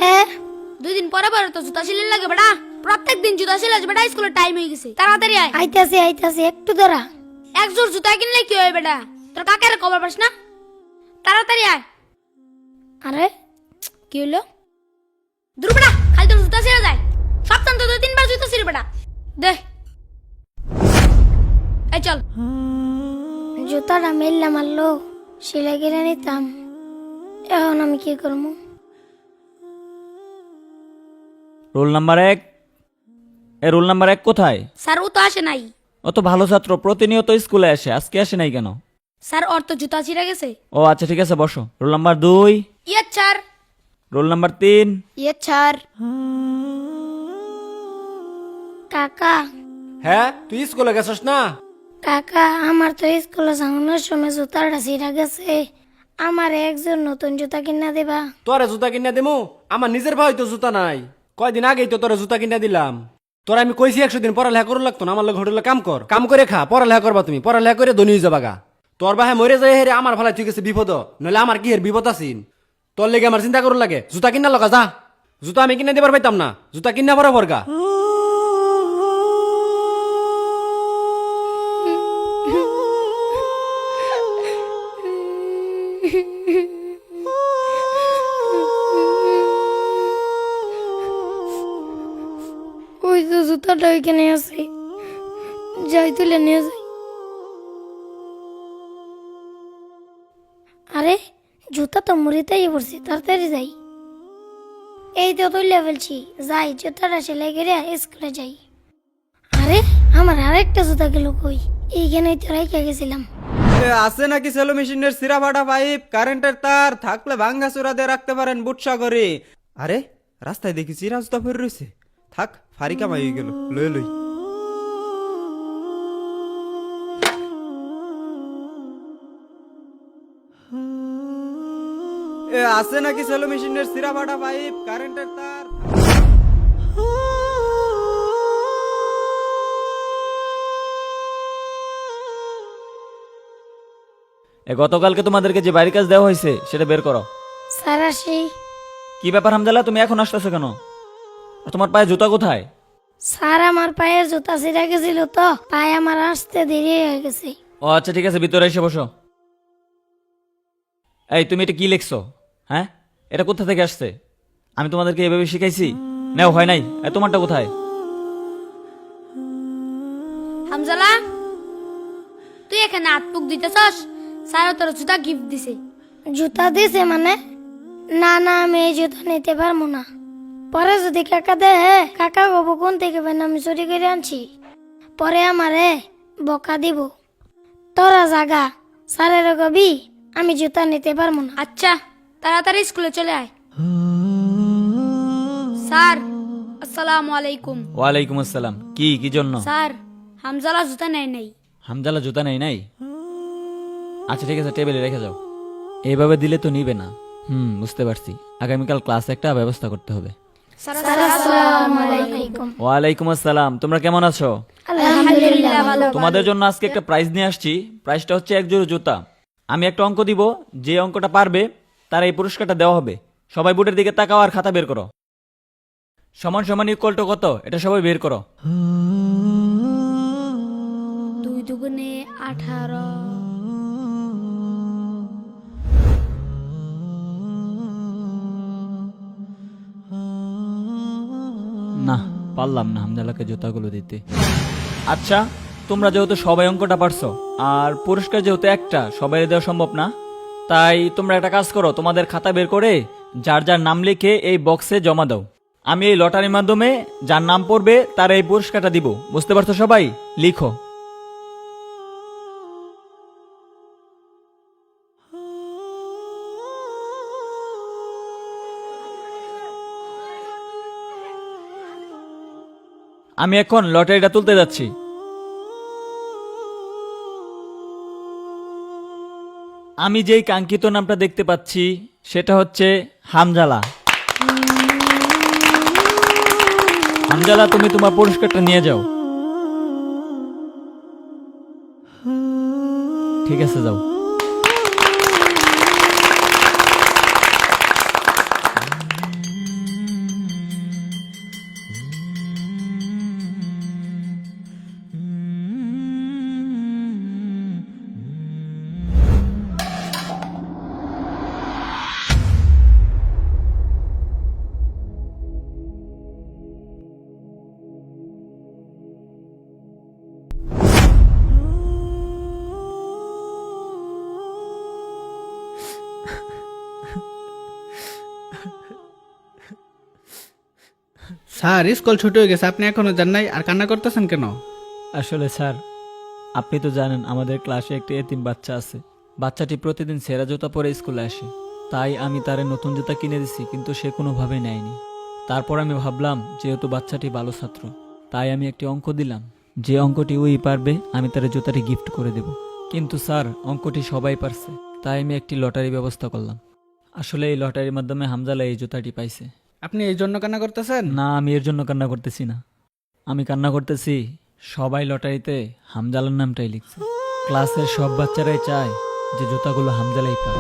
হ্যাঁ 2 দিন পরে পরে তো জুতা সিলাই লাগে বেটা। প্রত্যেক দিন জুতা সিলাই বেটা, স্কুলের টাইম হয়ে গেছে, তাড়াতাড়ি আয়। আইতাছি একটু দাঁড়া। এক জোড় জুতা কিনলে কি হয় বেটা? তোর কাকের খবর পাস না? তাড়াতাড়ি আয়। আরে কি হলো? দূর বেটা, খালি তোর জুতা ছিঁড়ে যায়। সপ্তাহ তো 2-3 বার জুতা ছিঁড়ে বেটা। দে এই চল। জুতাটা মেললাম মারলো, সেলাই কিনে নিতাম। এখন আমি কি করবো? Roll number 1। রোল নাম্বার 1 কোথায়? স্যার ও তো আসে নাই। ও তো ভালো ছাত্র, প্রতিনিয়ত স্কুলে আসে, আজকে আসে নাই কেন? স্যার ওর তো জুতা ছিঁড়ে গেছে। ও আচ্ছা ঠিক আছে, বসো। Roll number 2। ইয়ে স্যার। Roll number 3। ইয়ে স্যার। কাকা হ্যাঁ, তুই স্কুলে গেছস না? কাকা, আমার তো স্কুলে যাওয়ানোর সময় জুতাটা ছিঁড়া গেছে। আমার একজন নতুন জুতা কিনা দেবা? তোরে জুতা কিনা দিমু? আমার নিজের ভাই তো জুতা নাই। কয়দিন আগেই তো তোরে জুতা কিনা দিলাম। তোরা আমি কইছি 100 দিন পড়ালেখা করু লাগতো না, আমার লোক হোটেলে কাম কর, কাম করে খা, পড়ালেখা করবা তুমি, পড়ালেখা করে ধনী হয়ে যাবা গা। তোর বাহে মরে যায় হেরে আমার ভালাই ঠিক আছে বিপদ, নইলে আমার কি হের বিপদ আছিন? তোর লেগে আমার চিন্তা করু লাগে। জুতা কিনা লগা যা, জুতা আমি কিনা দিবার পাইতাম না, জুতা কিনা বরাবর গা। ওই তো জুতাটা ওইখানে আছে, যাই তুলে নিয়ে যাই। আরে জুতা তো মুড়িতেই পড়ছে, তাড়াতাড়ি যাই। এই তো তুলে ফেলছি, যাই জুতাটা সেলাই করে স্কুলে যাই। আরে আমার আরেকটা জুতা গেল কই? এইখানেই তো রেখে গেছিলাম। আছে নাকি সেলো মেশিনের সিরা ফাটা পাইপ, কারেন্টের তার থাকলে ভাঙ্গা চূড়া দিয়ে রাখতে পারেন বুটসা করে। আরে রাস্তায় দেখি চিরা জুতা পরে রয়েছে, থাক ফারি কামাই হয়ে গেল, লই লই। আছে নাকি সেলো মেশিনের সিরা ফাটা পাইপ, কারেন্টের তার। গতকালকে তোমাদেরকে যে বাড়ির কাজ দেওয়া হয়েছে সেটা বের করো। স্যার আসি। কি ব্যাপার হামজালা, তুমি এখন আসতেছো কেন? আর তোমার পায়ে জুতা কোথায়? স্যার আমার পায়ের জুতা ছিঁড়া গেছিল তো, পায়ে আমার আসতে দেরি হয়ে গেছে। ও আচ্ছা ঠিক আছে, ভিতরে এসে বসো। এই তুমি এটা কি লিখছো? হ্যাঁ, এটা কোথা থেকে আসছে? আমি তোমাদেরকে এভাবে শিখাইছি? নাও হয় নাই। তোমারটা কোথায়? হামজালা, তুই এখানে হাত-মুখ দিতেছস? স্যার তোর জুতা গিফট দিছে। জুতা দিছে মানে? না না, আমি এই জুতা নিতে পারবো না। পরে যদি কাকা দেয়, কাকা কব কোন থেকে পেন আমি চুরি করে আনছি, পরে আমারে বকা দিব। তোরা জাগা, স্যারের কবি আমি জুতা নিতে পারবো না। আচ্ছা তাড়াতাড়ি স্কুলে চলে আয়। স্যার আসসালামু আলাইকুম। ওয়ালাইকুম আসসালাম। কি কি জন্য? স্যার হামজালা জুতা নেয় নাই। হামজালা জুতা নেই নাই? আচ্ছা ঠিক আছে, টেবিলে রেখে যাও। এইভাবে দিলে তো নিবে না। বুঝতে পারছি। আগামীকাল ক্লাসে একটা ব্যবস্থা করতে হবে। স্যার আসসালামু আলাইকুম। ওয়ালাইকুম আসসালাম। তোমরা কেমন আছো? আলহামদুলিল্লাহ ভালো। তোমাদের জন্য আজকে একটা প্রাইজ নিয়ে আসছি। প্রাইজটা হচ্ছে এক জোড়া জুতা। আমি একটা অঙ্ক দিব, যে অঙ্কটা পারবে তার এই পুরস্কারটা দেওয়া হবে। সবাই বোর্ডের দিকে তাকাও আর খাতা বের করো। সমান সমান ইকুয়াল টু কত এটা সবাই বের করো। 2 দুগুণে 18। না, পারলাম না হামজালাকে জুতাগুলো দিতে। আচ্ছা, তোমরা যেহেতু সবাই অঙ্কটা পারছো আর পুরস্কার যেহেতু একটা, সবাই দেওয়া সম্ভব না, তাই তোমরা একটা কাজ করো, তোমাদের খাতা বের করে যার যার নাম লিখে এই বক্সে জমা দাও। আমি এই লটারির মাধ্যমে যার নাম পড়বে তার এই পুরস্কারটা দিব। বুঝতে পারছো সবাই? লিখো। আমি এখন লটারিটা তুলতে যাচ্ছি। আমি যেই কাঙ্ক্ষিত নামটা দেখতে পাচ্ছি সেটা হচ্ছে হামজালা। হামজালা, তুমি তোমার পুরস্কারটা নিয়ে যাও। ঠিক আছে, যাও। স্যার স্কুল ছুটি হয়ে গেছে, আপনি এখনো যান নাই আর কান্না করতেছেন কেন? আসলে স্যার, আপনি তো জানেন আমাদের ক্লাসে একটি এতিম বাচ্চা আছে। বাচ্চাটি প্রতিদিন ছেঁড়া জুতা পরে স্কুলে আসে, তাই আমি তারে নতুন জুতা কিনে দিছি, কিন্তু সে কোনোভাবেই নেয়নি। তারপর আমি ভাবলাম যেহেতু বাচ্চাটি ভালো ছাত্র, তাই আমি একটি অঙ্ক দিলাম, যে অঙ্কটি ওই পারবে আমি তার জুতাটি গিফট করে দেব। কিন্তু স্যার, অঙ্কটি সবাই পারছে, তাই আমি একটি লটারি ব্যবস্থা করলাম। আসলে এই লটারির মাধ্যমে হামজালা এই জুতাটি পাইছে। আপনি এই জন্য কান্না করতেছেন? না, আমি এর জন্য কান্না করতেছি না। আমি কান্না করতেছি সবাই লটারিতে হামজালার নামটাই লিখছে। ক্লাসের সব বাচ্চারাই চায় যে জুতাগুলো হামজালাই পায়।